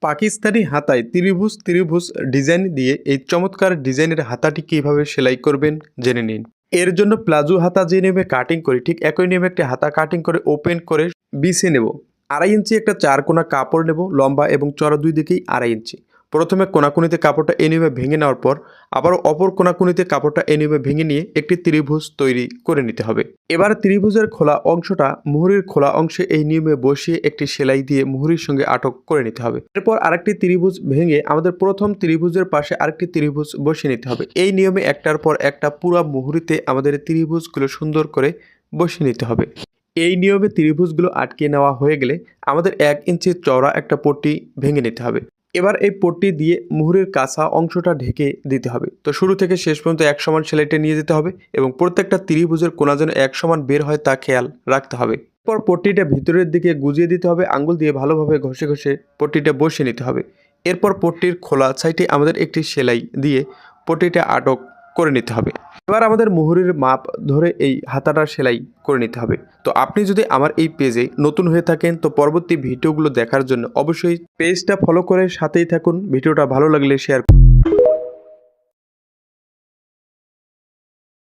পাকিস্তানি হাতায় ত্রিভুজ ত্রিভুজ ডিজাইন দিয়ে এই চমৎকার ডিজাইনের হাতাটি কীভাবে সেলাই করবেন জেনে নিন। এর জন্য প্লাজো হাতা যে নিয়মে কাটিং করি ঠিক একই নিয়মে একটি হাতা কাটিং করে ওপেন করে বিছিয়ে নেব। 2.5 ইঞ্চি একটা 4 কোনা কাপড় নেব, লম্বা এবং চড়া দুই দিকেই 2.5 ইঞ্চি। প্রথমে কোনাকুনিতে কাপড়টা এই নিয়মে ভেঙে নেওয়ার পর আবারও অপর কোনাকুনিতে কাপড়টা এই নিয়মে ভেঙে নিয়ে একটি ত্রিভুজ তৈরি করে নিতে হবে। এবার ত্রিভুজের খোলা অংশটা মুহুরির খোলা অংশে এই নিয়মে বসিয়ে একটি সেলাই দিয়ে মুহুরির সঙ্গে আটক করে নিতে হবে। এরপর আরেকটি ত্রিভুজ ভেঙে আমাদের প্রথম ত্রিভুজের পাশে আরেকটি ত্রিভুজ বসিয়ে নিতে হবে। এই নিয়মে একটার পর একটা পুরো মুহুরিতে আমাদের ত্রিভুজগুলো সুন্দর করে বসিয়ে নিতে হবে। এই নিয়মে ত্রিভুজগুলো আটকে নেওয়া হয়ে গেলে আমাদের 1 ইঞ্চি চওড়া একটা পট্টি ভেঙে নিতে হবে। এবার এই পট্টি দিয়ে মুহুরের কাঁচা অংশটা ঢেকে দিতে হবে। তো শুরু থেকে শেষ পর্যন্ত এক সমান সেলাইটা নিয়ে যেতে হবে এবং প্রত্যেকটা ত্রিভুজের কোণা যেন এক সমান বের হয় তা খেয়াল রাখতে হবে। এরপর পট্টিটা ভিতরের দিকে গুজিয়ে দিতে হবে, আঙ্গুল দিয়ে ভালোভাবে ঘষে ঘষে পট্টিটা বসিয়ে নিতে হবে। এরপর পট্টির খোলা সাইডে আমাদের একটি সেলাই দিয়ে পট্টিটা আটক করে নিতে হবে। এবার আমাদের মুহুরির মাপ ধরে এই হাতাটা সেলাই করে নিতে হবে। তো আপনি যদি আমার এই পেজে নতুন হয়ে থাকেন তো পরবর্তী ভিডিওগুলো দেখার জন্য অবশ্যই পেজটা ফলো করে সাথেই থাকুন। ভিডিওটা ভালো লাগলে শেয়ার